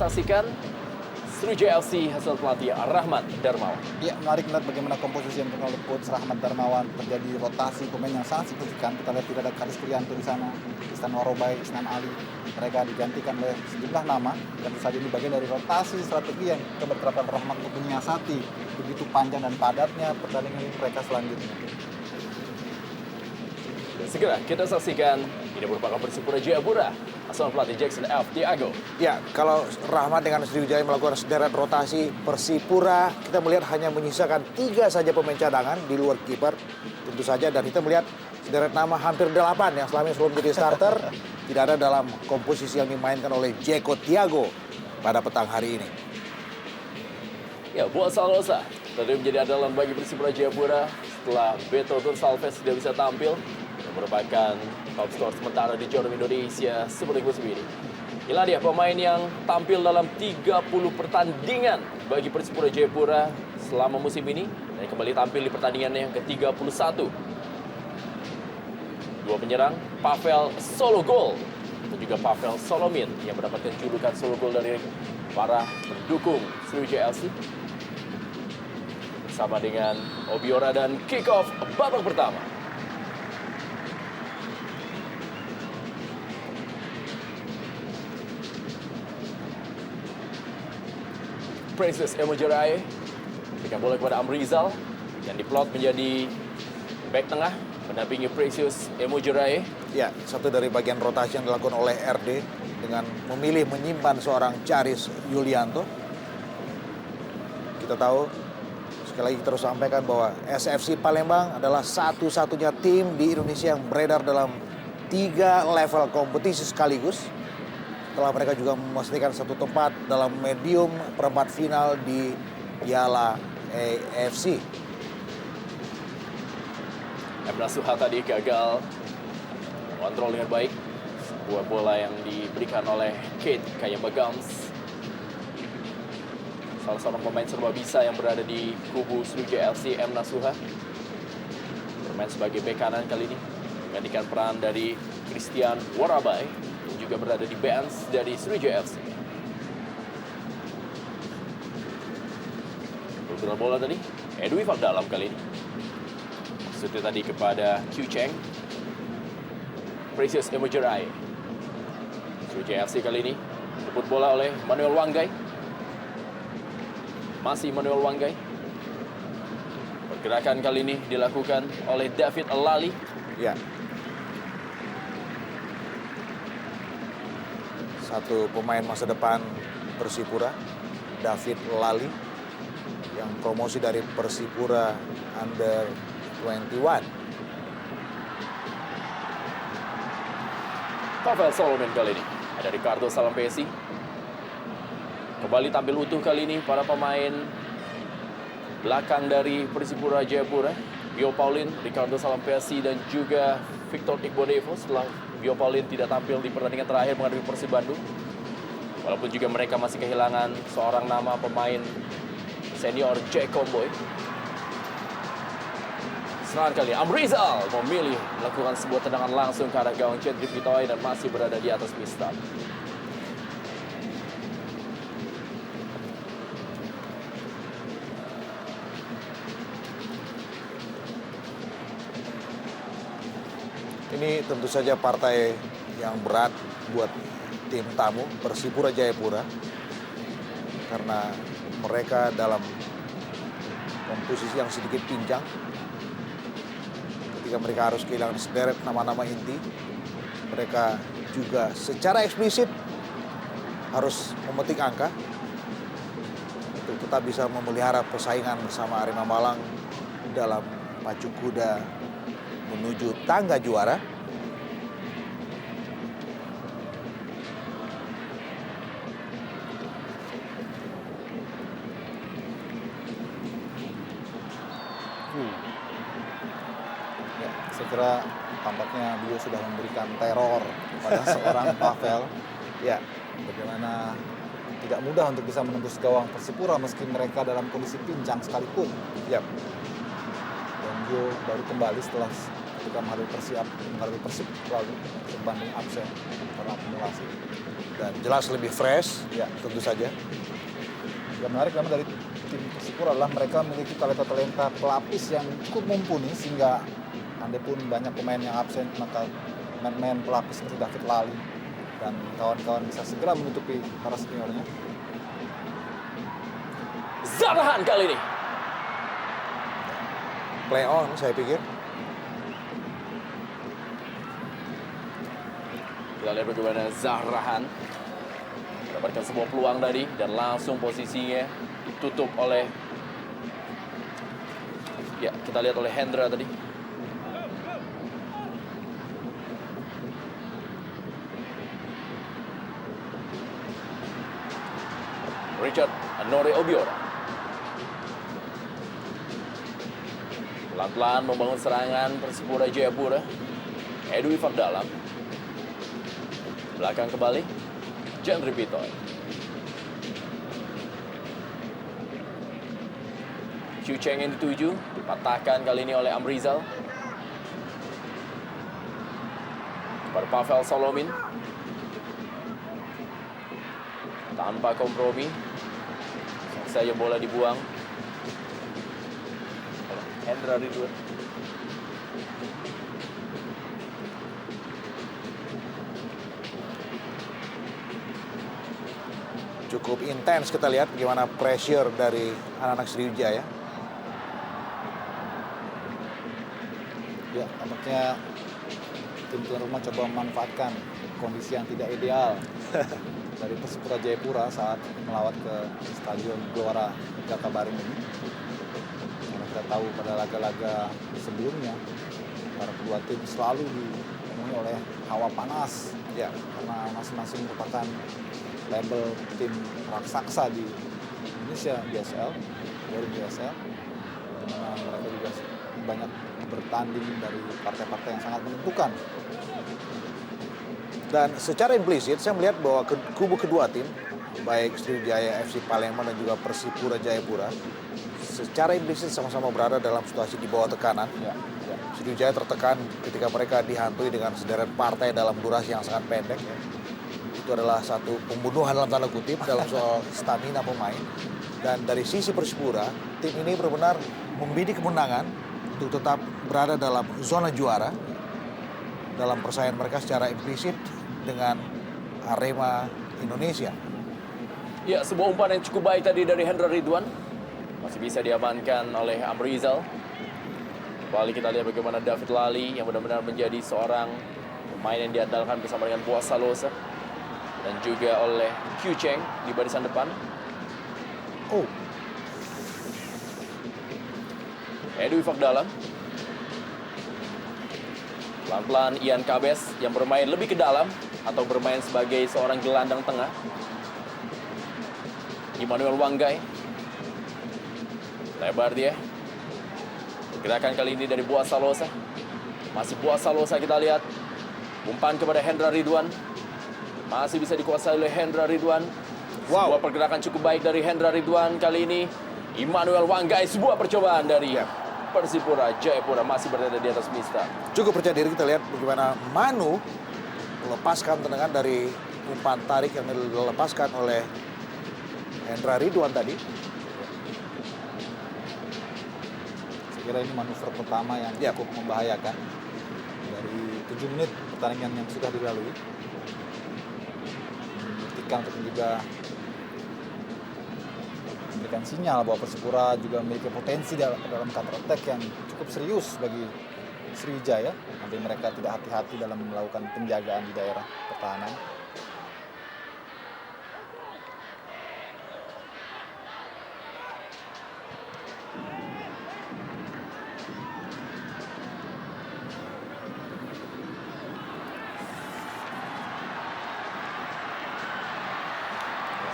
saksikan Sriwijaya FC hasil pelatih Rahmat Darmawan. Ya, mari kita lihat bagaimana komposisi yang dilakukan oleh coach Rahmat Darmawan. Terjadi rotasi pemain yang sangat signifikan. Kita lihat tidak ada Karis Prianto di sana, Isnan Warobai, Isnan Ali. Mereka digantikan oleh sejumlah nama. Dan tentu saja ini bagian dari rotasi strategi yang keberterapkan Rahmat untuk menyiasati begitu panjang dan padatnya pertandingan mereka selanjutnya. Dan segera kita saksikan ini merupakan Persipura Jayapura asal pelatih Jackson F. Tiago. Ya, kalau Rahmat dengan Sriwijaya melakukan sederet rotasi, Persipura kita melihat hanya menyisakan 3 saja pemain cadangan di luar kiper. Tentu saja, dan kita melihat sederet nama hampir 8 yang selama ini sebelum jadi starter tidak ada dalam komposisi yang dimainkan oleh Jeko Tiago pada petang hari ini. Ya, buat Salosa tadi menjadi andalan bagi Persipura Jayapura setelah Beto Tursalves tidak bisa tampil. Yang merupakan top skor sementara di Jorum Indonesia Super League musim ini. Inilah dia pemain yang tampil dalam 30 pertandingan bagi Persipura Jayapura selama musim ini. Dan kembali tampil di pertandingannya yang ke-31. Dua penyerang, Pavel Sologol dan juga Pavel Solomin yang mendapatkan julukan Sologol dari para pendukung Sriwijaya FC. Bersama dengan Obiora dan kick off babak pertama. Precious Emojerai berikan bola kepada Amrizal yang diplot menjadi back tengah mendampingi Precious Emojerai. Ya, satu dari bagian rotasi yang dilakukan oleh RD dengan memilih menyimpan seorang Charis Yulianto. Kita tahu, sekali lagi terus sampaikan bahwa SFC Palembang adalah satu-satunya tim di Indonesia yang beredar dalam 3 level kompetisi sekaligus. Setelah mereka juga memastikan satu tempat dalam medium perempat final di Piala AFC. Emrah Suha tadi gagal kontrol dengan baik. Sebuah bola yang diberikan oleh Kate Kayambagams. Salah seorang pemain serba bisa yang berada di kubu Sriwijaya FC, Emrah Suha. Bermain sebagai bek kanan kali ini. Menggantikan peran dari Christian Warabai. Juga berada di bench dari Sriwijaya FC. Bergerak bola tadi, Edwi Van Dalam kali ini. Maksudnya tadi kepada Q Cheng. Precious Emojerai. Sriwijaya FC kali ini dijemput bola oleh Manuel Wanggai. Masih Manuel Wanggai. Pergerakan kali ini dilakukan oleh David Lali. Ya. Satu pemain masa depan Persipura, David Lali, yang promosi dari Persipura Under 21. Pavel Solomin kali ini ada Ricardo Salampesi. Kembali tampil utuh kali ini para pemain belakang dari Persipura Jayapura. Bio Paulin, Ricardo Salampesi dan juga Victor Iqbonevo setelah Bio Paulin tidak tampil di pertandingan terakhir menghadapi Persib Bandung. Walaupun juga mereka masih kehilangan seorang nama pemain senior Jack Comboy. Serangan kali Amrizal memilih melakukan sebuah tendangan langsung ke arah gawang Cedric Pitoy dan masih berada di atas pista. Ini tentu saja partai yang berat buat tim tamu Persipura Jayapura. Karena mereka dalam komposisi yang sedikit pincang. Ketika mereka harus kehilangan sederet nama-nama inti. Mereka juga secara eksplisit harus memetik angka. Untuk tetap bisa memelihara persaingan bersama Arema Malang dalam pacu kuda menuju tangga juara. Ya, saya kira tampaknya dia sudah memberikan teror kepada seorang Pavel. Ya, Bagaimana tidak mudah untuk bisa menembus gawang Persipura meski mereka dalam kondisi pincang sekalipun. ya. Dan Gio baru kembali setelah ketika menghadapi Persib lalu sebanding absen karena akumulasi. Dan jelas lebih fresh, Ya. tentu saja. Yang menarik memang dari tim Persipura adalah mereka memiliki talenta-talenta pelapis yang cukup mumpuni sehingga andai pun banyak pemain yang absen maka pemain pelapis seperti David Lali dan kawan-kawan bisa segera menutupi para seniornya. Zarahan kali ini. Play on, saya pikir. Kita lihat bagaimana Zahrahan mendapatkan sebuah peluang tadi dan langsung posisinya ditutup oleh, ya kita lihat oleh Hendra tadi. Richard Anore Obiora pelan-pelan membangun serangan Persipura Jayapura. Edwi Fagdalam belakang kembali, Jendri Pitoy. Qiu Cheng yang dituju, dipatahkan kali ini oleh Amrizal. Kepada Pavel Solomin. Tanpa kompromi. Saja bola dibuang. Oleh Hendra Ridwan. Cukup intens kita lihat bagaimana pressure dari anak-anak Sriwijaya. Ya, tampaknya tim tuan rumah coba memanfaatkan kondisi yang tidak ideal dari Persipura Jayapura saat melawat ke Stadion Gelora Jakabaring ini. Karena kita tahu pada laga-laga sebelumnya para kedua tim selalu dipenuhi oleh hawa panas. Ya, Karena masing-masing merupakan label tim raksasa di Indonesia BSL, dari BSL, di mana mereka juga banyak bertanding dari partai-partai yang sangat menentukan. dan secara implisit saya melihat bahwa kubu kedua tim, baik Sriwijaya FC Palembang dan juga Persipura Jayapura, secara implisit sama-sama berada dalam situasi di bawah tekanan. Ya, ya. Sriwijaya tertekan ketika mereka dihantui dengan sederet partai dalam durasi yang sangat pendek. Itu adalah satu pembunuhan dalam tanda kutip dalam soal stamina pemain. Dan dari sisi Persipura, tim ini benar-benar membidik kemenangan untuk tetap berada dalam zona juara dalam persaingan mereka secara implisit dengan Arema Indonesia. Ya, sebuah umpan yang cukup baik tadi dari Hendra Ridwan. Masih bisa diamankan oleh Amrizal. Kembali kita lihat bagaimana David Lali yang benar-benar menjadi seorang pemain yang diandalkan bersama dengan Boas Salosa. Dan juga oleh Qiu Cheng di barisan depan. Oh, Edwi Fagdalam. Pelan-pelan Ian Kabes yang bermain lebih ke dalam atau bermain sebagai seorang gelandang tengah. Immanuel Wanggai. Lebar dia. Gerakan kali ini dari Boas Salosa. Masih Boas Salosa kita lihat. Umpan kepada Hendra Ridwan. Masih bisa dikuasai oleh Hendra Ridwan. Wow. Sebuah pergerakan cukup baik dari Hendra Ridwan kali ini. Immanuel Wanggai, sebuah percobaan dari Persipura Jayapura masih berada di atas Mista. Cukup percaya diri kita lihat bagaimana Manu melepaskan tendangan dari umpan tarik yang dilepaskan oleh Hendra Ridwan tadi. saya kira ini manuver pertama yang Ya. cukup membahayakan dari 7 menit pertandingan yang sudah dilalui. Membuktikan untuk juga memberikan sinyal bahwa Persipura juga memiliki potensi dalam counter attack yang cukup serius bagi Sriwijaya. Nanti mereka tidak hati-hati dalam melakukan penjagaan di daerah pertahanan.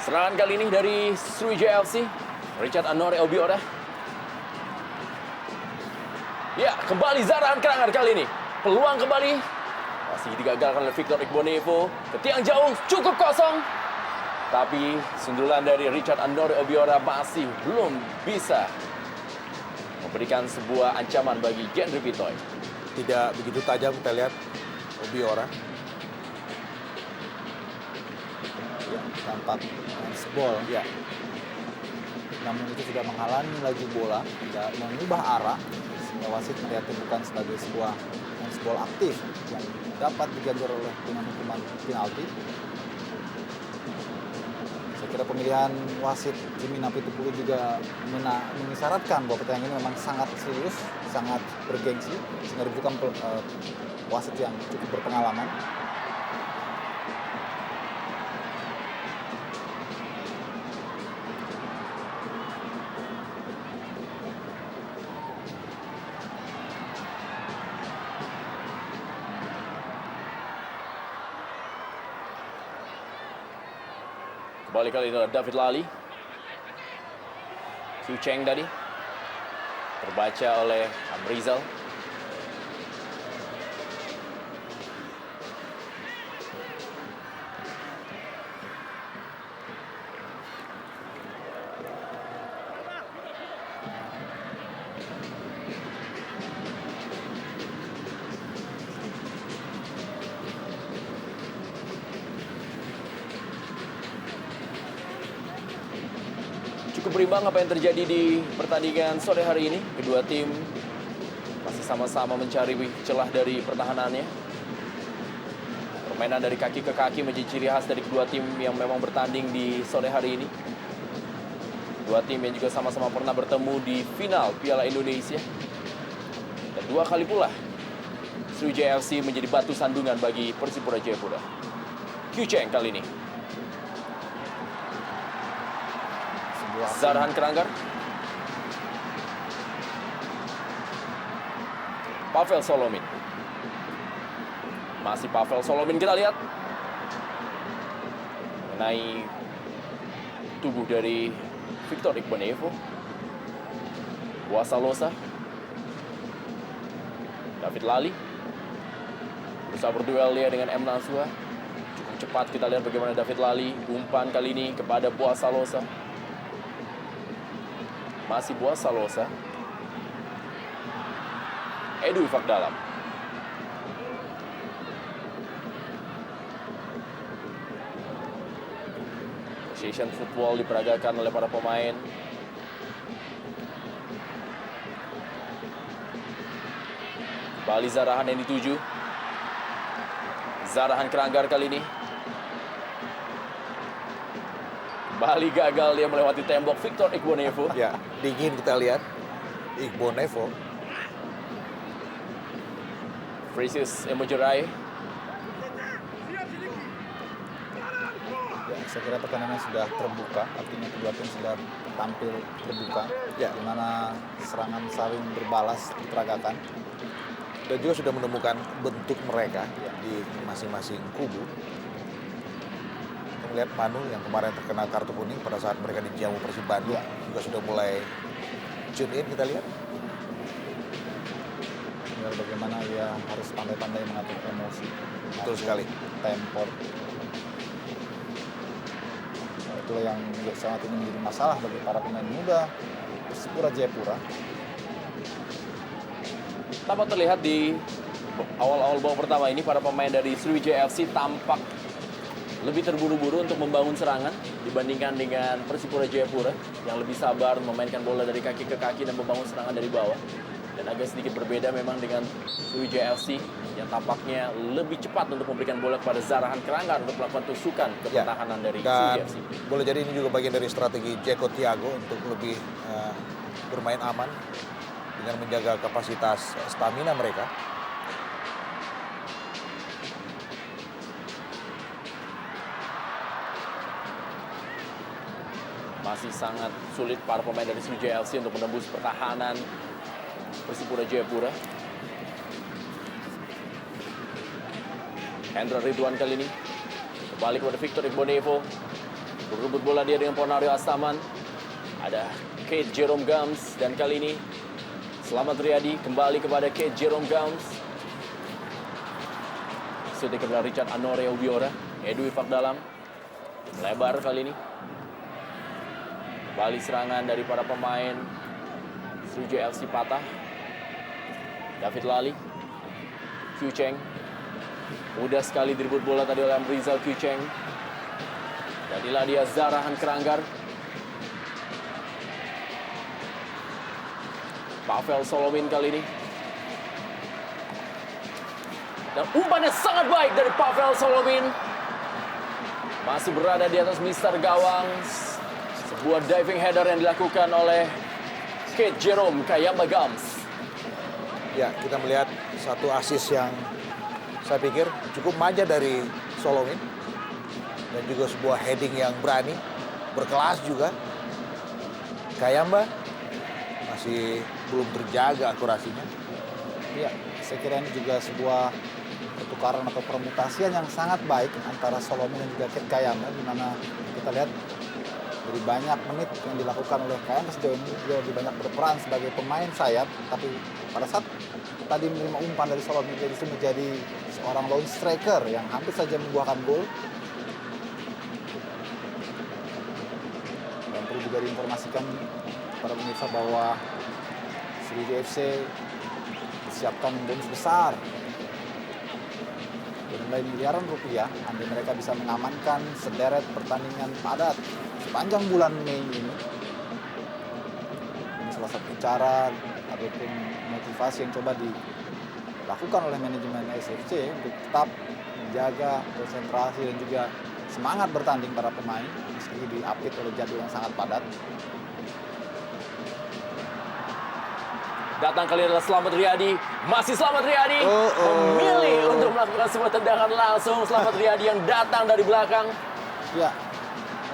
Serangan kali ini dari Sriwijaya FC. Richard Anore Obiora. Ya, kembali Zarahan Krangar kali ini. Peluang kembali. Masih digagalkan oleh Victor Igbonevo. Ke tiang jauh, cukup kosong. Tapi sundulan dari Richard Anore Obiora masih belum bisa memberikan sebuah ancaman bagi Jendri Pitoy. tidak begitu tajam kita lihat Ubiora. Ya, tampak handsball. Ya, Namun itu sudah menghalangi laju bola, tidak mengubah arah, sehingga wasit melihatnya bukan sebagai sebuah handsball aktif yang dapat diganjar oleh dengan hukuman penalti. Saya kira pemilihan wasit Jimmy Napitupulu juga mengisyaratkan bahwa pertandingan ini memang sangat serius, sangat bergengsi, sehingga dibutuhkan wasit yang cukup berpengalaman. Kembali kali ini adalah David Lally. Su Cheng tadi. Terbaca oleh Amrizal. Cukup berimbang apa yang terjadi di pertandingan sore hari ini. Kedua tim masih sama-sama mencari celah dari pertahanannya. Permainan dari kaki ke kaki menjadi ciri khas dari kedua tim yang memang bertanding di sore hari ini. Dua tim yang juga sama-sama pernah bertemu di final Piala Indonesia. Dan dua kali pula Sriwijaya FC menjadi batu sandungan bagi Persipura Jayapura. Q Cheng kali ini. Zarhan Kranggar. Pavel Solomin. Masih Pavel Solomin, kita lihat. Mengenai tubuh dari Victor Ikhwanevo. Boasalosa. David Lally. Berusaha berduel dia dengan M. Nasua. Cukup cepat kita lihat bagaimana David Lally. Umpan kali ini kepada Boasalosa. Masih Boasalosa. Edu Ifak dalam. Association football diperagakan oleh para pemain. Kembali Zarahan yang dituju. Zarahan Kranggar kali ini. Kembali gagal dia melewati tembok Victor Ikhwanevo. ya, dingin kita lihat Ikhwanevo. Francis Emojerai. Ya, saya kira pertandingan sudah terbuka, artinya kedua tim sudah tampil terbuka, Ya. di mana serangan saling berbalas diperagakan. Dan juga sudah menemukan bentuk mereka di masing-masing kubu. Kita melihat Manu yang kemarin terkena kartu kuning pada saat mereka dijamu Persib Bandung juga sudah mulai tune in, kita lihat. Tinggal bagaimana ia harus pandai-pandai mengatur emosi. Betul sekali. Tempo. Nah, itulah yang saat ini menjadi masalah bagi para pemain muda Persipura Jayapura. Tampak terlihat di awal-awal babak pertama ini para pemain dari Sriwijaya FC tampak lebih terburu-buru untuk membangun serangan dibandingkan dengan Persipura Jayapura yang lebih sabar memainkan bola dari kaki ke kaki dan membangun serangan dari bawah. Dan agak sedikit berbeda memang dengan Sriwijaya FC yang tampaknya lebih cepat untuk memberikan bola kepada Zarahan Kranggar untuk melakukan tusukan ke pertahanan dari Sriwijaya Dan FC. boleh jadi ini juga bagian dari strategi Jeko Tiago untuk lebih bermain aman dengan menjaga kapasitas stamina mereka. Masih sangat sulit para pemain dari Sriwijaya FC untuk menembus pertahanan Persipura Jayapura. Hendra Ridwan kali ini kembali kepada Victor Ikhwanevo. Berebut bola dia dengan Ponario Astaman. Ada Kate Jerome Gams dan kali ini Selamat Riyadi kembali kepada Kate Jerome Gams. Sudah kepada Richard Anorea Ubiora. Edu Ifak dalam. Lebar kali ini. Kembali serangan dari para pemain Sriwijaya FC patah. David Lally. Kyucheng. Mudah sekali direbut bola tadi oleh Rizal Kyucheng. Dan inilah dia Zarahan Keranggar. Pavel Solomin kali ini. Dan umpannya sangat baik dari Pavel Solomin. Masih berada di atas mister gawang. Sebuah diving header yang dilakukan oleh Kate Jerome Kayamba Gams. Ya, kita melihat satu assist yang saya pikir cukup manja dari Solomin. Dan juga sebuah heading yang berani, berkelas juga. Kayamba masih belum terjaga akurasinya. Iya, saya kira ini juga sebuah pertukaran atau permutasian yang sangat baik antara Solomin dan juga Kate Kayamba, di mana kita lihat dari banyak menit yang dilakukan oleh Kayamba sejauh ini dia lebih banyak berperan sebagai pemain sayap, tapi pada saat tadi menerima umpan dari Solomin dia justru menjadi seorang lone striker yang hampir saja membuahkan gol. Dan perlu juga diinformasikan kepada pemirsa bahwa Sriwijaya FC siapkan bonus besar bernilai miliaran rupiah andai mereka bisa mengamankan sederet pertandingan padat sepanjang bulan Mei ini. Ini salah satu cara ataupun motivasi yang coba dilakukan oleh manajemen SFC untuk tetap menjaga konsentrasi dan juga semangat bertanding para pemain meski diapit oleh jadwal yang sangat padat. Datang kali adalah Slamet Riyadi. Masih Slamet Riyadi memilih untuk melakukan sebuah tendangan langsung. Slamet Riyadi yang datang dari belakang. Ya,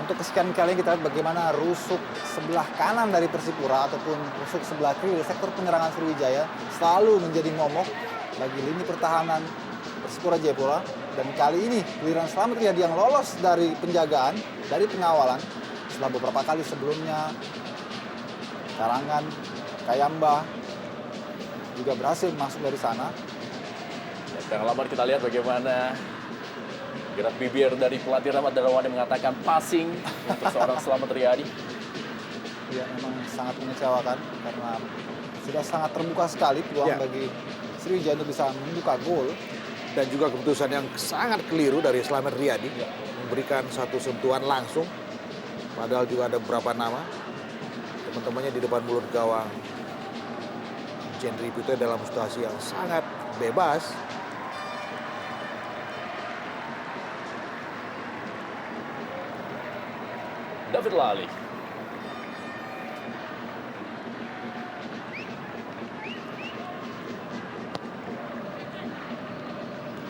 untuk kesekian kalinya kita lihat bagaimana rusuk sebelah kanan dari Persipura ataupun rusuk sebelah kiri dari sektor penyerangan Sriwijaya selalu menjadi momok bagi lini pertahanan Persipura Jayapura. Dan kali ini giliran Slamet Riyadi yang lolos dari penjagaan, dari pengawalan setelah beberapa kali sebelumnya Karangan, Kayamba juga berhasil masuk dari sana. Yang lama kita lihat bagaimana gerak bibir dari pelatih Rahmat Darmawan yang mengatakan passing untuk seorang Slamet Riyadi. Ya, memang sangat mengecewakan karena sudah sangat terbuka sekali peluang bagi Sriwijaya untuk bisa membuka gol. Dan juga keputusan yang sangat keliru dari Slamet Riyadi. Memberikan satu sentuhan langsung. Padahal juga ada beberapa nama. Teman-temannya di depan mulut gawang. Jendri Putih dalam situasi yang sangat bebas. David Lali.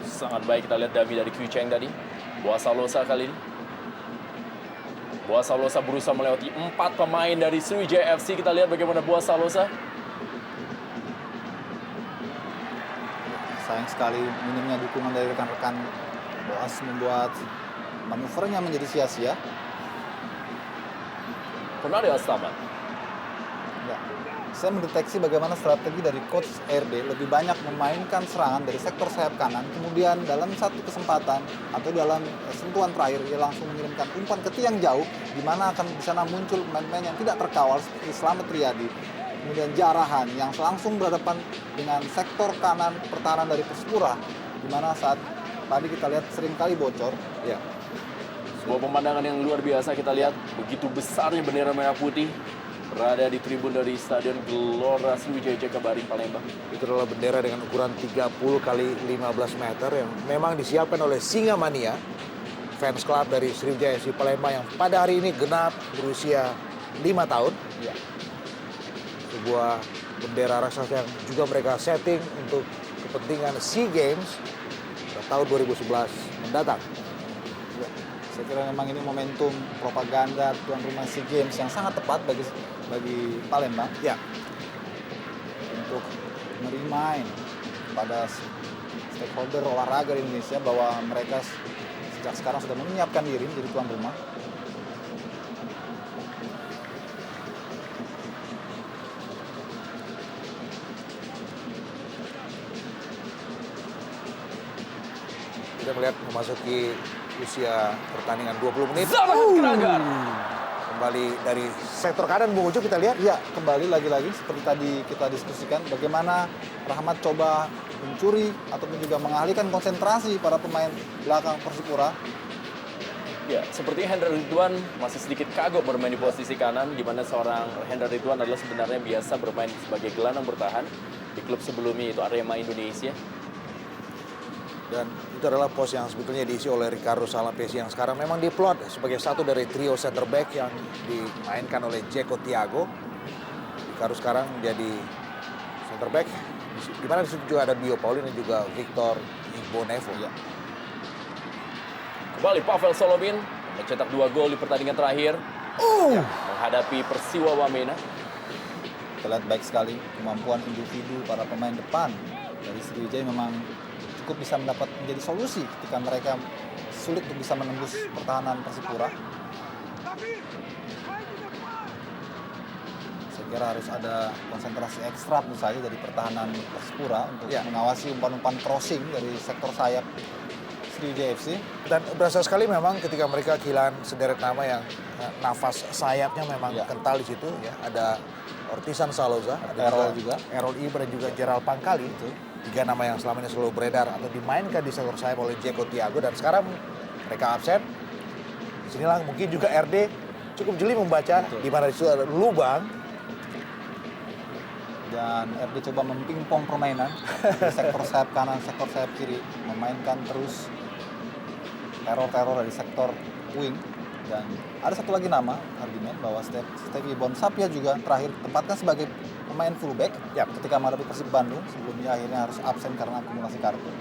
Sangat baik kita lihat dummy dari Kyucheng tadi. Boa Salosa kali ini. Boa Salosa berusaha melewati 4 pemain dari Sriwijaya FC. Kita lihat bagaimana Boa Salosa. Sayang sekali minimnya dukungan dari rekan-rekan Boas membuat manuvernya menjadi sia-sia. Fernando Astaman. Ya. Saya mendeteksi bagaimana strategi dari coach RD lebih banyak memainkan serangan dari sektor sayap kanan, kemudian dalam satu kesempatan atau dalam sentuhan terakhir dia langsung mengirimkan umpan ke tiang jauh, di mana akan di sana muncul pemain-pemain yang tidak terkawal seperti Slamet Riyadi, kemudian Jarahan yang langsung berhadapan dengan sektor kanan pertahanan dari Persipura, di mana saat tadi kita lihat seringkali bocor. Ya. Sebuah pemandangan yang luar biasa kita lihat. Begitu besarnya bendera merah putih berada di tribun dari Stadion Gelora Sriwijaya Jakabaring Palembang. Itu adalah bendera dengan ukuran 30 kali 15 meter yang memang disiapkan oleh Singa Mania, fans club dari Sriwijaya FC Palembang yang pada hari ini genap berusia 5 tahun. Ya. Sebuah bendera raksasa yang juga mereka setting untuk kepentingan SEA Games pada tahun 2011 mendatang. Ya. Saya kira memang ini momentum propaganda tuan rumah SEA Games yang sangat tepat bagi Palembang. Ya. Untuk merimain pada stakeholder olahraga di Indonesia bahwa mereka sejak sekarang sudah menyiapkan diri menjadi tuan rumah. Kita melihat memasuki usia pertandingan 20 menit. Zarahan Keranggar. Kembali dari sektor kanan Bung Ucup kita lihat. Ya, kembali lagi-lagi seperti tadi kita diskusikan bagaimana Rahmat coba mencuri ataupun juga mengalihkan konsentrasi para pemain belakang Persipura. Ya, seperti Hendra Ridwan masih sedikit kagok bermain di posisi kanan, di mana seorang Hendra Ridwan adalah sebenarnya biasa bermain sebagai gelandang bertahan di klub sebelumnya, itu Arema Indonesia. Dan itu adalah pos yang sebetulnya diisi oleh Ricardo Salampesi yang sekarang memang diplot sebagai satu dari trio center back yang dimainkan oleh Jeko Tiago. Ricardo sekarang menjadi center back, di mana di situ juga ada Bio Paulin dan juga Victor Igbonevo. Ya. Kembali Pavel Solomin mencetak 2 gol di pertandingan terakhir menghadapi Persiwa Wamena. Kita lihat baik sekali kemampuan individu para pemain depan dari Sriwijaya memang cukup bisa menjadi solusi ketika mereka sulit untuk bisa menembus pertahanan Persipura. Saya kira harus ada konsentrasi ekstra tentu saja dari pertahanan Persipura untuk mengawasi umpan-umpan crossing dari sektor sayap Sriwijaya FC. Dan berasa sekali memang ketika mereka kehilangan sederet nama yang nafas sayapnya memang kental di situ ya. Ada Ortisan Saloza, ada juga Errol Iba dan juga Gerald Pangkali itu. 3 nama yang selama ini selalu beredar atau dimainkan di sektor sayap oleh Jeko Tiago dan sekarang mereka absen. Disinilah mungkin juga RD cukup jeli membaca di mana di situ ada lubang. Dan RD coba mempingpong permainan di sektor sayap kanan, sektor sayap kiri, memainkan terus teror-teror dari sektor wing. Dan ada satu lagi nama, argumen bahwa Stevie Bonsapia juga terakhir tempatkan sebagai pemain fullback ketika menghadapi Persib Bandung. Sebelumnya akhirnya harus absen karena akumulasi kartu.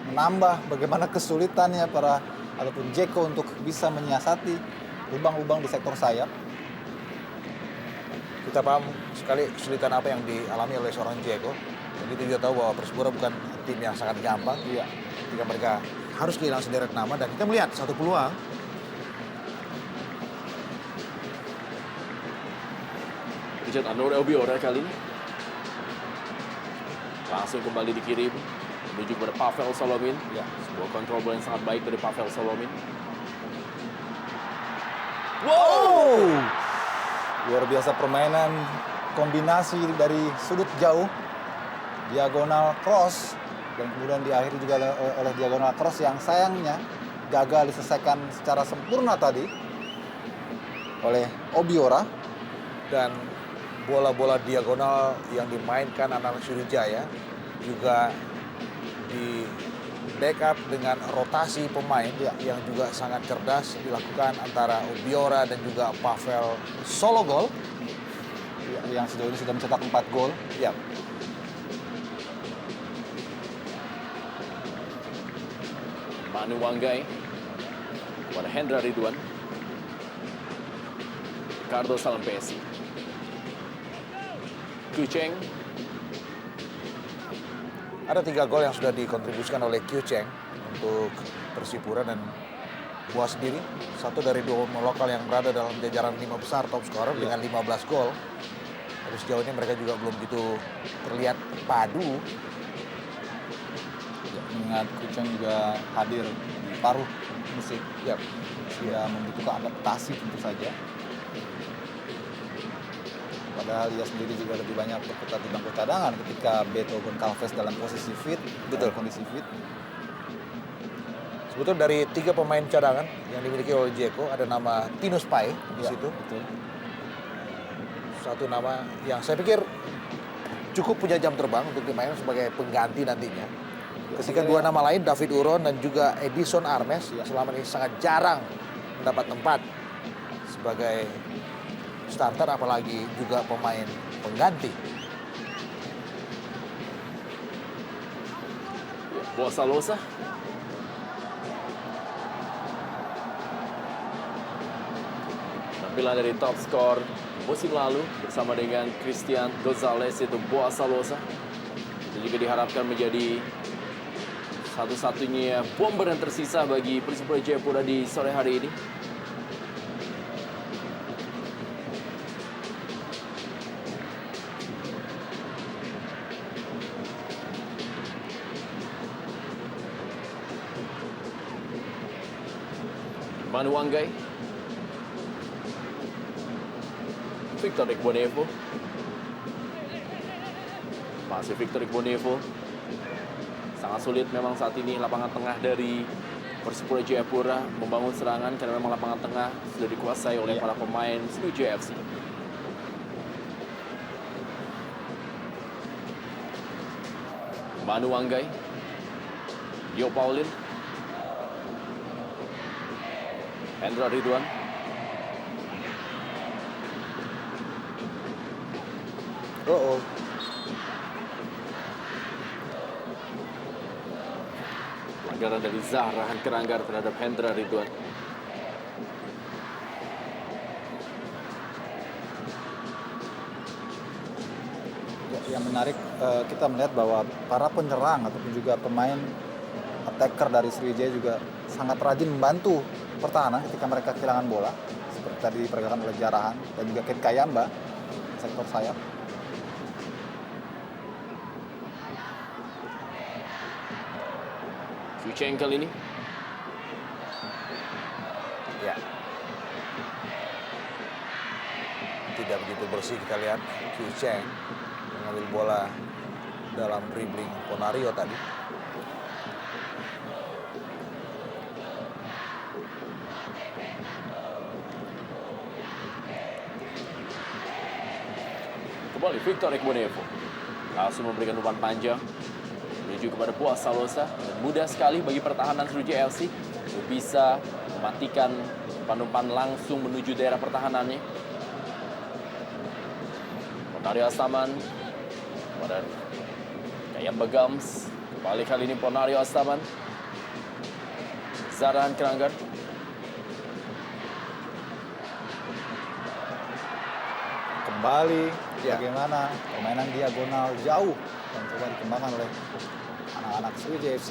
Menambah bagaimana kesulitannya ataupun Jeko untuk bisa menyiasati lubang-lubang di sektor sayap. Kita paham sekali kesulitan apa yang dialami oleh seorang Jeko. Dan kita juga tahu bahwa Persipura bukan tim yang sangat gampang. Ketika mereka harus kehilangan sederet nama dan kita melihat satu peluang. Richard Anwar Obiora kali ini langsung kembali dikirim menuju kepada Pavel Solomin. Sebuah kontrol bola yang sangat baik dari Pavel Solomin. Wow! Luar biasa permainan kombinasi dari sudut jauh, diagonal cross, dan kemudian diakhiri juga oleh diagonal cross yang sayangnya gagal diselesaikan secara sempurna tadi oleh Obiora. Dan bola-bola diagonal yang dimainkan anak-anak Sriwijaya juga di backup dengan rotasi pemain yang juga sangat cerdas dilakukan antara Obiora dan juga Pavel Sologol yang sejauh ini sudah mencetak 4 gol. Manu Wanggai kepada Hendra Ridwan. Ricardo Salampesi. Kucheng. Ada 3 gol yang sudah dikontribusikan oleh Kucheng untuk Persipura dan Buas sendiri. Satu dari 2 lokal yang berada dalam jajaran 5 besar top scorer dengan 15 gol. Tapi sejauh ini mereka juga belum begitu terlihat padu. Mengingat Kucheng juga hadir di paruh musim. Dia membutuhkan adaptasi tentu saja. Padahal dia sendiri juga lebih banyak berputar di bangku cadangan ketika Beto Goncalves dalam posisi fit, kondisi fit. Sebetulnya dari 3 pemain cadangan yang dimiliki oleh Jeko ada nama Tinus Pai di situ. Betul. Satu nama yang saya pikir cukup punya jam terbang untuk dimainkan sebagai pengganti nantinya. Ketika 2 nama lain David Uron dan juga Edison Armes selama ini sangat jarang mendapat tempat sebagai starter apalagi juga pemain pengganti. Boa Salosa. Tampilan dari top skor musim lalu bersama dengan Christian Gonzalez itu Boa Salosa. Itu juga diharapkan menjadi satu-satunya bomber yang tersisa bagi Persipura Jayapura di sore hari ini. Manu Wanggai. Victor Iqbonevo. Masih Victor Iqbonevo. Sangat sulit memang saat ini lapangan tengah dari Persipura Jayapura membangun serangan karena memang lapangan tengah sudah dikuasai oleh para pemain Sriwijaya FC. Manu Wanggai, Dio Paulin, Hendra Ridwan, pelanggaran dari Zahra Keranggar terhadap Hendra Ridwan. Yang menarik kita melihat bahwa para penyerang ataupun juga pemain attacker dari Sriwijaya juga sangat rajin membantu pertahanan ketika mereka kehilangan bola, seperti tadi diperagakan oleh Jarahan dan juga Ket Kayamba sektor sayap. Cheng kali ini. Ya. Tidak begitu bersih kita lihat. Cheng mengambil bola dalam dribbling Ponario tadi. Kembali Victor Iqbonevo. Langsung memberikan umpan panjang menuju kepada Boaz Salosa. Dan mudah sekali bagi pertahanan Sriwijaya FC untuk bisa mematikan umpan-umpan langsung menuju daerah pertahanannya. Ponario Astaman kepada Kayamba Gams. Kembali kali ini Ponario Astaman. Zahra Keranggar. Kembali bagaimana permainan diagonal jauh yang coba dikembangkan oleh anak-anak Sriwijaya FC,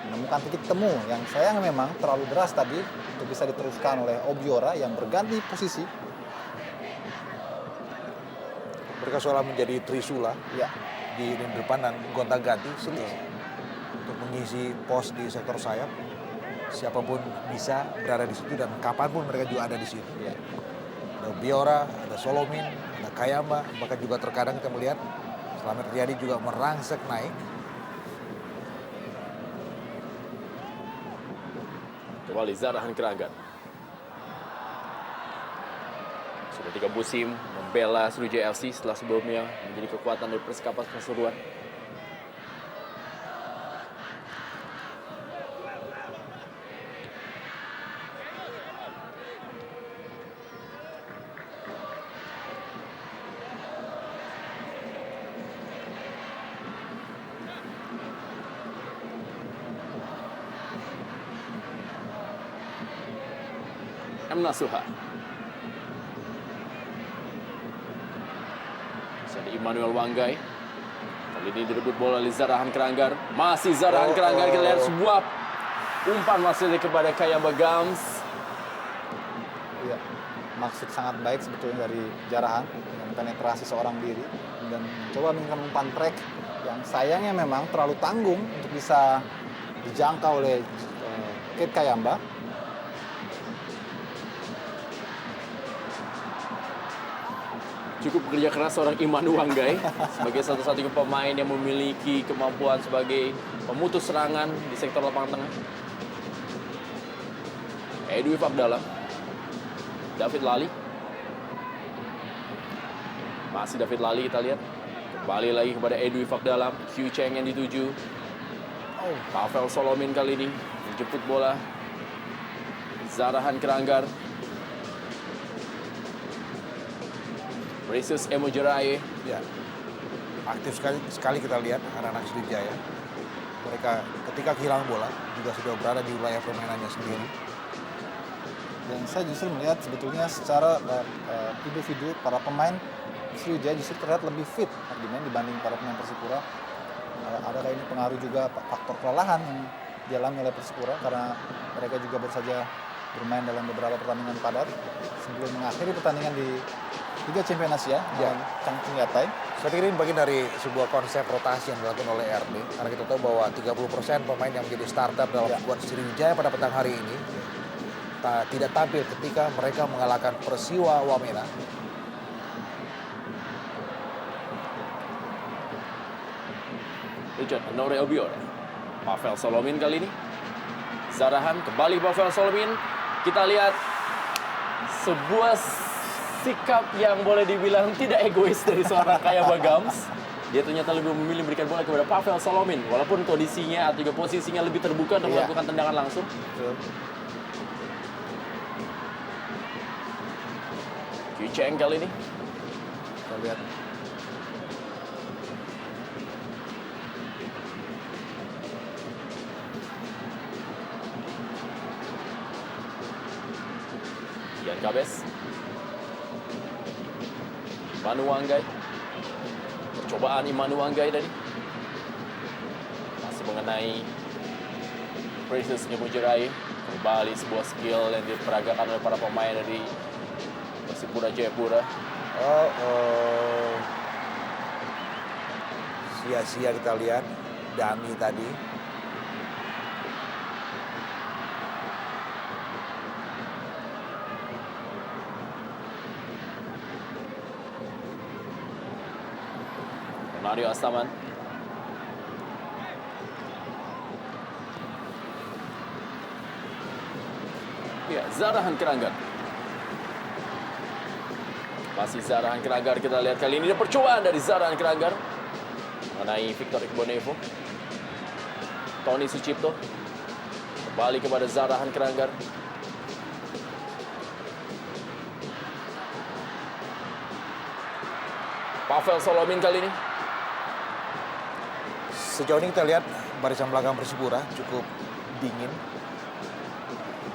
menemukan titik temu yang sayang memang terlalu deras tadi untuk bisa diteruskan oleh Obiora yang berganti posisi. Mereka seolah menjadi Trisula Ya, di lini depan dan gonta-ganti untuk mengisi pos di sektor sayap. Siapapun bisa berada di situ dan kapanpun mereka juga ada di situ. ya. Ada Biora, ada Solomin, ada Kayamba, bahkan juga terkadang kita melihat Slamet Riyadi juga merangsek naik. Kembali Zahra Keranggar. Sudah 3 musim membela Sriwijaya FC setelah sebelumnya menjadi kekuatan dari Persikabo Pasuruan. M. Nasuha. Ada Immanuel Wanggai. Kali ini direbut bola oleh Zahra Keranggar. Masih Zahra Keranggar. Kita lihat sebuah umpan masih kepada Kayamba Gams. Iya, maksud sangat baik sebetulnya dari Jarahan dengan penetrasi seorang diri dan mencoba menginginkan umpan track yang sayangnya memang terlalu tanggung untuk bisa dijangkau oleh Ket Kayamba. Cukup bekerja keras seorang Immanuel Wanggai sebagai satu-satunya pemain yang memiliki kemampuan sebagai pemutus serangan di sektor lapangan tengah. Edwi Fagdalam, David Lali. Masih David Lali kita lihat. Kembali lagi kepada Edwi Fagdalam, Q Cheng yang dituju. Pavel Solomin kali ini menjemput bola. Zahra Keranggar. Precious Emojerai. Ya, aktif sekali kita lihat anak-anak Sriwijaya. Mereka ketika kehilangan bola juga sudah berada di wilayah permainannya sendiri. Dan saya justru melihat sebetulnya secara individu para pemain Sriwijaya justru terlihat lebih fit dibanding para pemain Persipura. Adakah ini pengaruh juga faktor kelelahan yang dialami oleh Persipura karena mereka juga baru saja bermain dalam beberapa pertandingan padat sebelum mengakhiri pertandingan di Liga Champions Asia dan Changchun Yatai. Saya pikir ini bagian dari sebuah konsep rotasi yang dilakukan oleh RB. Karena kita tahu bahwa 30% pemain yang menjadi starter dalam skuad Sriwijaya pada petang hari ini tidak tampil ketika mereka mengalahkan Persiwa Wamena Richard Honore Obiora. Pavel Solomin kali ini. Zarahan kembali Pavel Solomin. Kita lihat sebuah sikap yang boleh dibilang tidak egois dari seorang Kaya Bagams. Dia ternyata lebih memilih memberikan bola kepada Pavel Solomin. Walaupun kondisinya atau juga posisinya lebih terbuka untuk melakukan tendangan langsung. Betul. Kyucheng kali ini. Kita lihat. Ian Kabes. Imanu Wanggai. Percobaan Imanu Wanggai tadi. Masih mengenai Precious Nyemujerai. Kembali sebuah skill yang diperagakan oleh para pemain dari Persipura Jayapura. Sia-sia kita lihat Dami tadi. Mario Astaman. Ya, Zarahan Keranggar. Masih Zarahan Keranggar, kita lihat kali ini ada percobaan dari Zarahan Keranggar mengenai Victor Iqbonevo. Tony Sucipto kembali kepada Zarahan Keranggar. Pavel Solomin kali ini. Sejauh ini kita lihat barisan belakang Persipura cukup dingin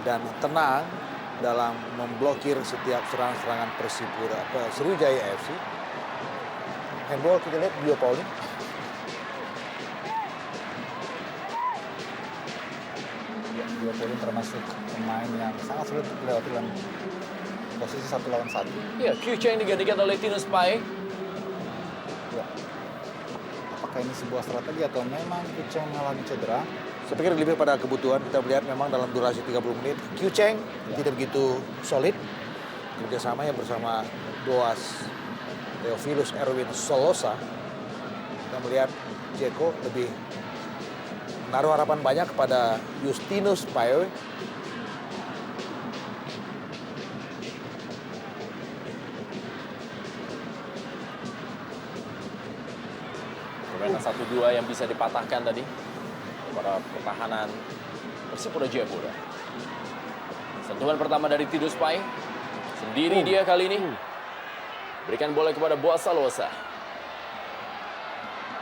dan tenang dalam memblokir setiap serangan-serangan Persipura, Sriwijaya FC. Handball kita lihat Bio Pauline. Ya, Bio Pauline termasuk pemain yang sangat sulit untuk dilewati dalam posisi 1 lawan 1. Ya, Kyucheng digantikan oleh Tinus Pai. Ya. Apakah ini sebuah strategi atau memang Kyucheng mengalami cedera? Saya pikir lebih pada kebutuhan. Kita melihat memang dalam durasi 30 menit Kyucheng tidak begitu solid. Kerjasamanya bersama Boas Theophilus Erwin Solosa. Kita melihat Jeko lebih menaruh harapan banyak kepada Justinus Payoe. Permainan 1-2 yang bisa dipatahkan tadi para pertahanan Persipura Jayapura. Sentuhan pertama dari Tidus Pai. Sendiri dia kali ini. Berikan bola kepada Boas Salosa.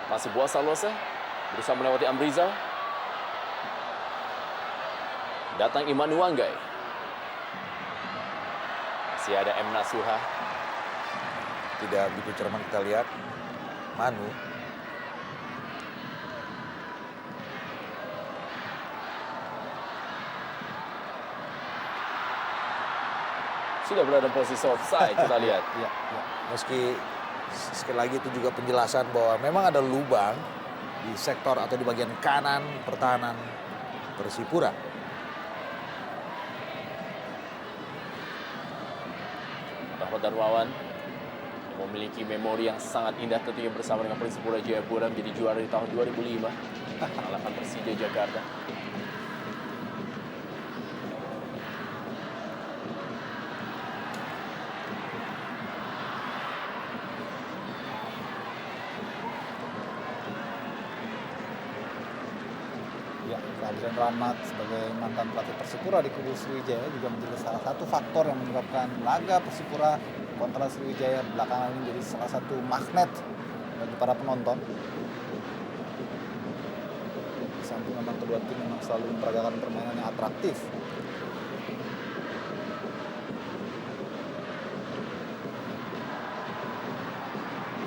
Masih Boas Salosa berusaha melewati Amrizal. Datang Imanu Wanggai. Masih ada M. Nasuha. Tidak begitu cermat kita lihat Manu. Sudah berada dalam posisi offside, kita lihat. Ya. Meski sekali lagi itu juga penjelasan bahwa memang ada lubang di sektor atau di bagian kanan pertahanan Persipura. Rahmat Darmawan yang memiliki memori yang sangat indah ketika bersama dengan Persipura Jayapura menjadi juara di tahun 2005 mengalahkan Persija Jakarta. Ya, kehadiran Rahmat sebagai mantan pelatih Persipura di kubu Sriwijaya juga menjadi salah satu faktor yang menyebabkan laga Persipura kontra Sriwijaya belakangan ini menjadi salah satu magnet bagi para penonton. Di samping memang kedua tim memang selalu memperagakan permainan yang atraktif.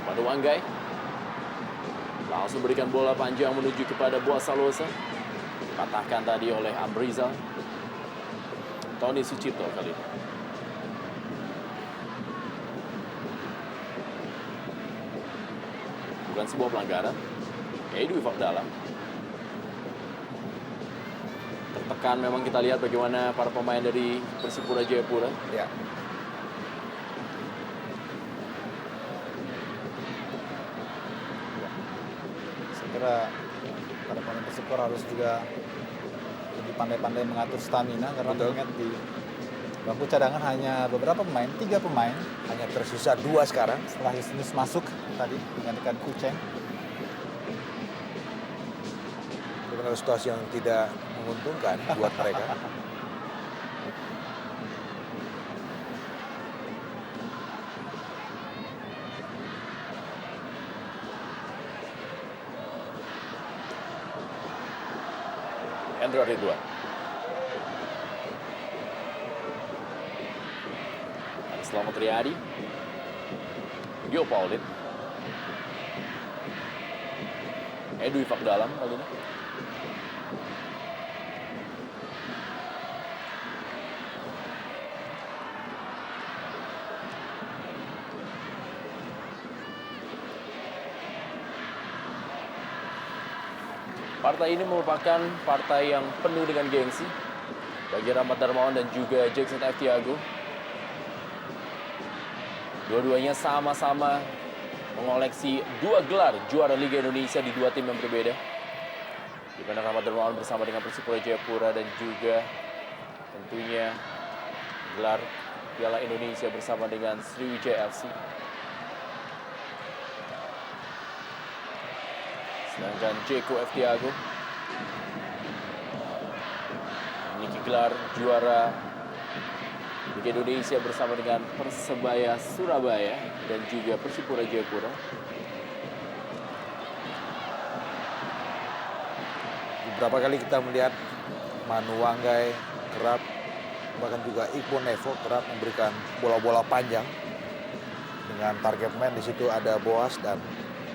Imanu Wanggai langsung berikan bola panjang menuju kepada Boas Salosa. Dipatahkan tadi oleh Amrizal. Tony Sucipto kali ini. Bukan sebuah pelanggaran. Edwi Fardala. Tertekan memang kita lihat bagaimana para pemain dari Persipura Jayapura. Ya. Saya kira Para pemain Persipura harus juga lebih pandai-pandai mengatur stamina karena mengingat di bangku cadangan hanya beberapa pemain, 3 pemain. Hanya tersisa 2 sekarang. Setelah Justinus masuk tadi menggantikan Kuceng. Dengan situasi yang tidak menguntungkan buat mereka. Hendra Ridwan. Ada Selamat Riyadi. Gio Paulin. Edwi Fakdalam kali ini. Partai ini merupakan partai yang penuh dengan gengsi bagi Rahmat Darmawan dan juga Jackson F. Tiago. Dua-duanya sama-sama mengoleksi 2 gelar juara Liga Indonesia di 2 tim yang berbeda. Di mana Rahmat Darmawan bersama dengan Persipura Jayapura dan juga tentunya gelar Piala Indonesia bersama dengan Sriwijaya FC. Sedangkan Jeko F. Tiago memiliki gelar juara Liga Indonesia bersama dengan Persebaya Surabaya dan juga Persipura Jayapura. Beberapa kali kita melihat Manu Wanggai kerap, bahkan juga Iqbal Nevo kerap memberikan bola-bola panjang dengan target man. Di situ ada Boas dan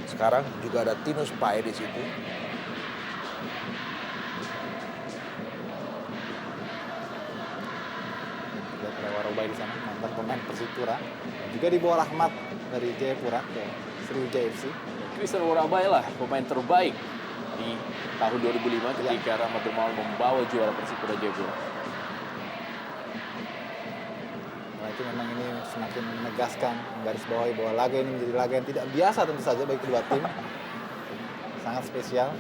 sekarang juga ada Tinus Pae di situ. Lihat Warobai di sana, mantan pemain Persipura. Juga dibawa Rahmat dari Jayapura ke Sriwijaya FC. Christian Warabai lah pemain terbaik di tahun 2005 ketika Rahmat Darmawan membawa juara Persipura Jayapura. Nah, itu memang ini semakin menegaskan, menggarisbawahi bahwa laga ini menjadi laga yang tidak biasa tentu saja bagi kedua tim. Sangat spesial,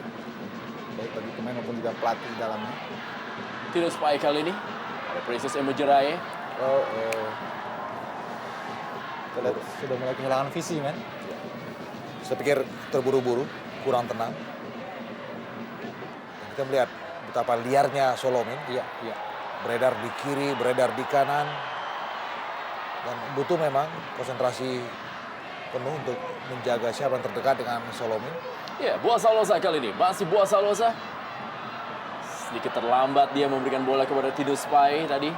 baik bagi pemain maupun juga pelatih di dalamnya. Tinus Pae kali ini ada Precious Emojeraye. Kita lihat sudah mulai kehilangan visi, men. Saya pikir terburu-buru, kurang tenang. Dan kita melihat betapa liarnya Solomin. Iya. Beredar di kiri, beredar di kanan. Dan butuh memang konsentrasi penuh untuk menjaga siapa yang terdekat dengan Solomin. Ya, Boas Salosa kali ini. Masih Boas Salosa. Sedikit terlambat dia memberikan bola kepada Tinus Pae tadi.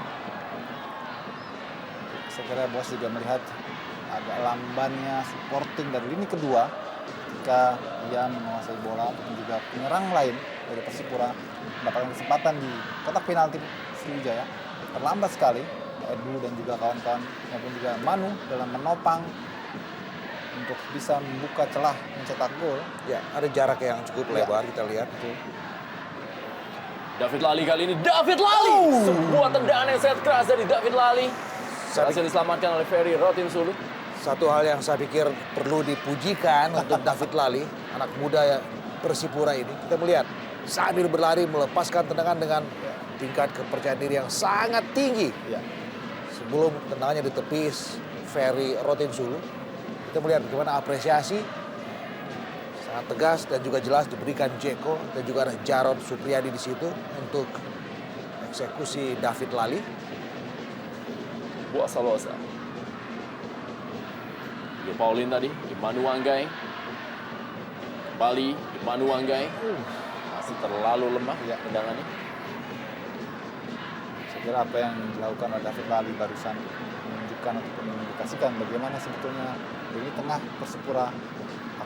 Saya kira Bos juga melihat agak lambannya supporting dari lini kedua ketika dia menguasai bola ataupun juga penyerang lain dari Persipura mendapatkan kesempatan di kotak penalti Sriwijaya. Terlambat sekali Edu dan juga kawan-kawan maupun juga Manu dalam menopang untuk bisa membuka celah mencetak gol. Ya, ada jarak yang cukup lebar kita lihat. David Lali kali ini. David Lali! Sebuah tendangan yang sangat keras dari David Lali. Berhasil diselamatkan oleh Ferry Rotinsulu. Satu hal yang saya pikir perlu dipujikan untuk David Lali, anak muda ya Persipura ini. Kita melihat sambil berlari melepaskan tendangan dengan tingkat kepercayaan diri yang sangat tinggi. Ya. Sebelum tendangannya ditepis Ferry Rotinsulu, kita melihat bagaimana apresiasi sangat tegas dan juga jelas diberikan Jeko dan juga ada Jarod Supriyadi di situ untuk eksekusi David Lali. Boas Salosa. Gio Paulin tadi, Imanu Wanggai. Kembali, Imanu Wanggai. Masih terlalu lemah tendangannya. Saya kira apa yang dilakukan oleh David Lali barusan menunjukkan ataupun mengindikasikan bagaimana sebetulnya lini tengah Persipura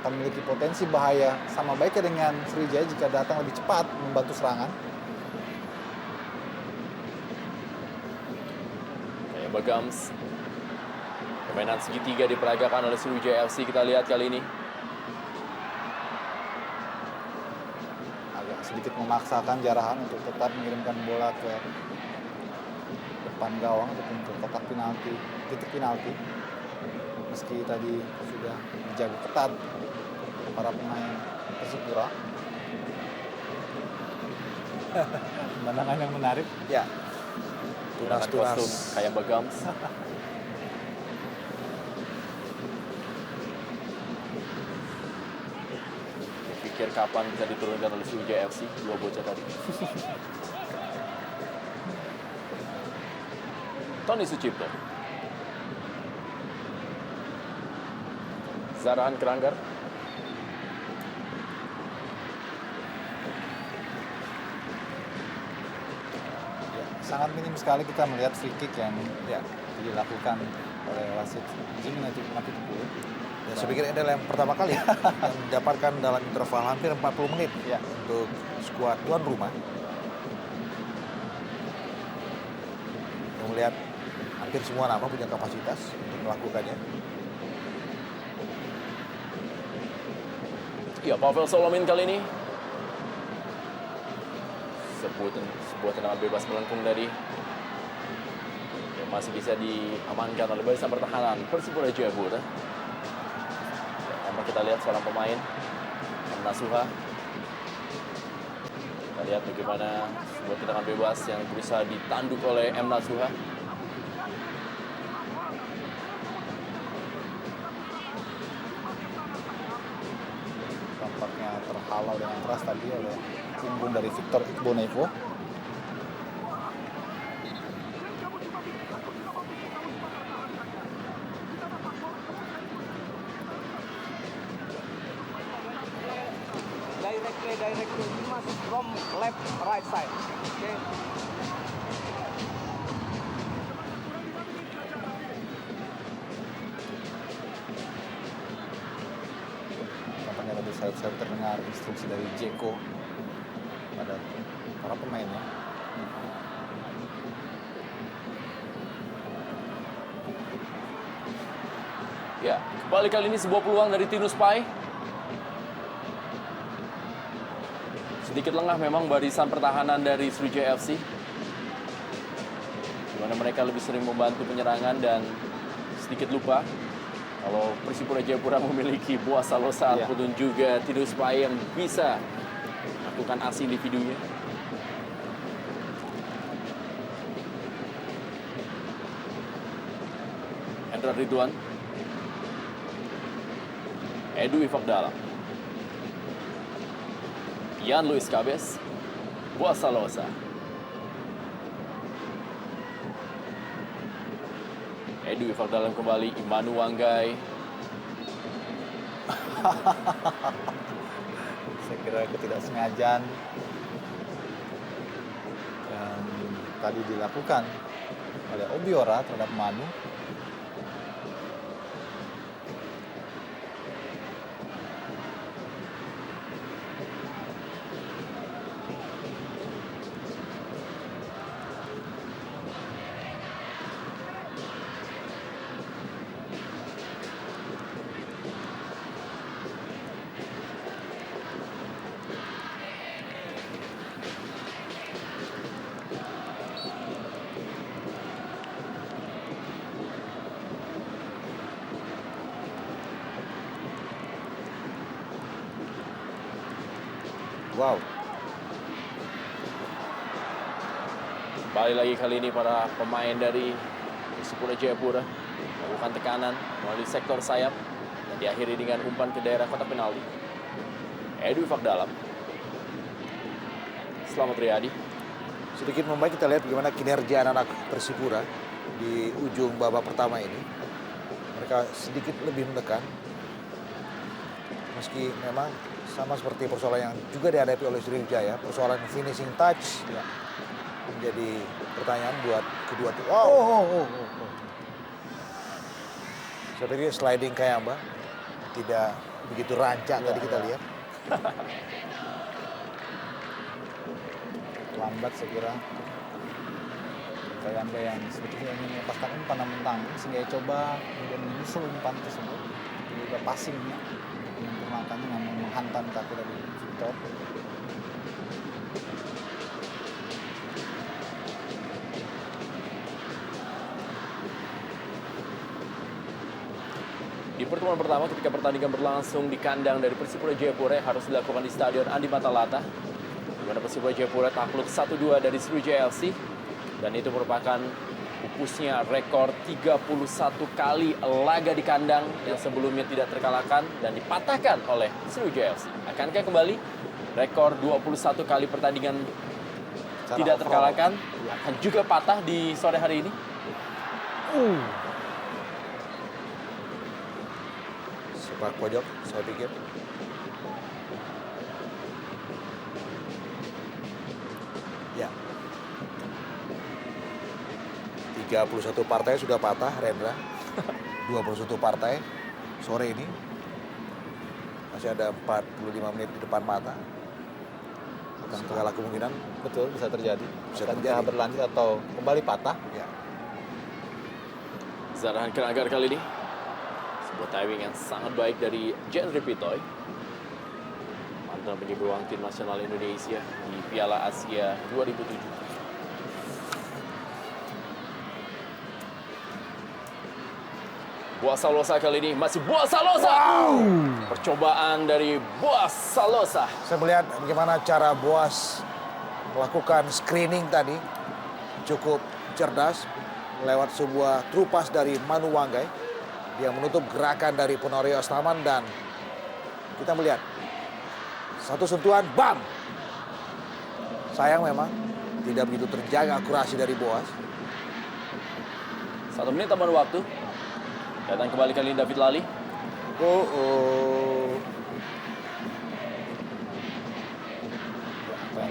akan memiliki potensi bahaya sama baiknya dengan Sriwijaya jika datang lebih cepat membantu serangan. Kayak Bagams. Permainan segitiga diperagakan oleh Sriwijaya FC. Kita lihat kali ini. Agak sedikit memaksakan Jarahan untuk tetap mengirimkan bola ke depan gawang ataupun ke kotak penalti, titik penalti. Meski tadi sudah dijaga ketat para pemain Persipura. Pemandangan yang menarik. Ya. Menggunakan kostum Tunas-tunas. kayak Bagams. Pikir kapan bisa diturunkan oleh Sriwijaya FC, dua bocah tadi. Tony Sucipto. Zarahan Keranggar. Ya, sangat minim sekali kita melihat free kick yang Ya. dilakukan oleh wasit Jim nanti 10. Ya, saya pikir ini adalah yang pertama kali yang didapatkan dalam interval hampir 40 menit Ya. untuk skuad tuan rumah. Yang melihat hampir semua nama punya kapasitas untuk melakukannya. Ya, Pavel Solomin kali ini. Sebuah tendangan bebas melengkung dari yang masih bisa diamankan oleh barisan pertahanan Persipura Jayapura. Kita lihat seorang pemain Nasuha. Kita lihat bagaimana sebuah tendangan bebas yang berusaha ditanduk oleh M. Nasuha. Tampaknya terhalau dengan keras tadi oleh punggung dari Victor Igbonevo. Directly, you must from left, right side. Okay. Tampaknya tadi saya terdengar instruksi dari Jeko pada para pemainnya. Ya, kembali kali ini sebuah peluang dari Tinus Pai. Sedikit lengah memang barisan pertahanan dari Sriwijaya FC. Di mana mereka lebih sering membantu penyerangan dan sedikit lupa kalau Persipura Jayapura memiliki Boaz Salosa Iya. ataupun juga Tinus Pai yang bisa melakukan aksi individunya. Hendra Ridwan. Edu Ifakdala. Ian Luis Cabes. Boaz Salosa. Edu Ifakdala kembali. Imanu Wanggai. Saya kira ketidaksengajaan yang tadi dilakukan oleh Obiora terhadap Manu. Wow, Balik lagi kali ini para pemain dari Persipura Jayapura melakukan tekanan melalui sektor sayap dan diakhiri dengan umpan ke daerah kotak penalti. Edu Ifakdala. Selamat Riyadi. Sedikit membaik kita lihat bagaimana kinerja anak-anak Persipura di ujung babak pertama ini. Mereka sedikit lebih mendekan. Meski memang sama seperti persoalan yang juga dihadapi oleh Sriwijaya, persoalan finishing touch ya. menjadi pertanyaan buat kedua tim. Oh, Wow, oh, oh, oh, oh. saya pikir sliding kayak Mbak tidak begitu rancak Iya, tadi kita iya. lihat. Lambat saya kira. Kayamba yang sebetulnya ingin melepaskan umpan namun tanggung sehingga dia coba kemudian menyusul umpan tersebut. Juga passingnya menyempurnakannya namun menghantam kaki dari Victor. Di pertemuan pertama ketika pertandingan berlangsung di kandang dari Persipura Jayapura yang harus dilakukan di Stadion Andi Matalata, di mana Persipura Jayapura takluk 1-2 dari Sriwijaya FC. Dan itu merupakan pupusnya rekor 31 kali laga di kandang yang sebelumnya tidak terkalahkan dan dipatahkan oleh Sriwijaya FC. Akankah kembali rekor 21 kali pertandingan Secara tidak overall. terkalahkan akan juga patah di sore hari ini? Sepak pojok, saya pikir. Ya. 31 partai sudah patah, Rendra. 21 partai sore ini. Masih ada 45 menit di depan mata. Segala kemungkinan. Betul, bisa terjadi. Bisa Akankah terjadi. berlanjut atau kembali patah? Ya. Zarahan Kanagar kali ini. Sebuah timing yang sangat baik dari Jendri Pitoy. Mantan penyebut uang tim nasional Indonesia di Piala Asia 2007. Boaz Salosa kali ini masih Boaz Salosa. Percobaan dari Boaz Salosa. Saya melihat bagaimana cara Boaz melakukan screening tadi. Cukup cerdas lewat sebuah trupas dari Manu Wanggai. Dia menutup gerakan dari Ponorio Astaman dan kita melihat satu sentuhan, bam! Sayang memang tidak begitu terjaga akurasi dari Boaz. 1 menit tambahan waktu. Datang kembali kali ini David Lali.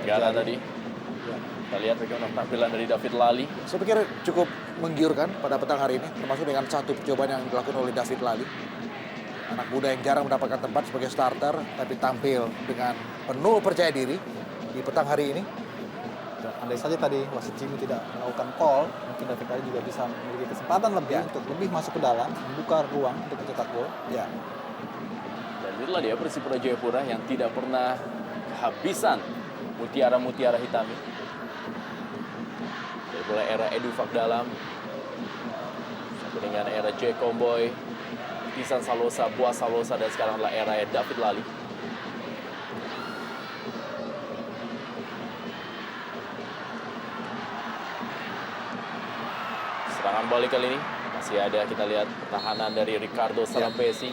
Gala tadi. Kita lihat bagaimana penampilan dari David Lali. Saya pikir cukup menggiurkan pada petang hari ini, termasuk dengan satu percobaan yang dilakukan oleh David Lali. Anak muda yang jarang mendapatkan tempat sebagai starter, tapi tampil dengan penuh percaya diri di petang hari ini. Dan andai saja tadi wasit Jimmy tidak melakukan call, mungkin David Lali juga bisa memiliki kesempatan lebih untuk lebih masuk ke dalam, membuka ruang untuk mencetak gol. Ya, Dan itulah dia Persipura Jayapura yang tidak pernah kehabisan mutiara-mutiara hitami. Dari mulai era Edu Fakdalam, sampai dengan era J. Komboy, Tisan Salosa, Boaz Salosa, dan sekarang adalah era David Lali. Serangan balik kali ini masih ada, kita lihat pertahanan dari Ricardo Salampesi.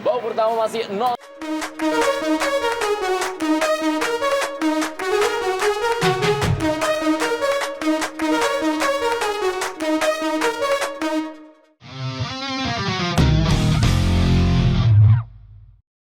Babak pertama masih 0.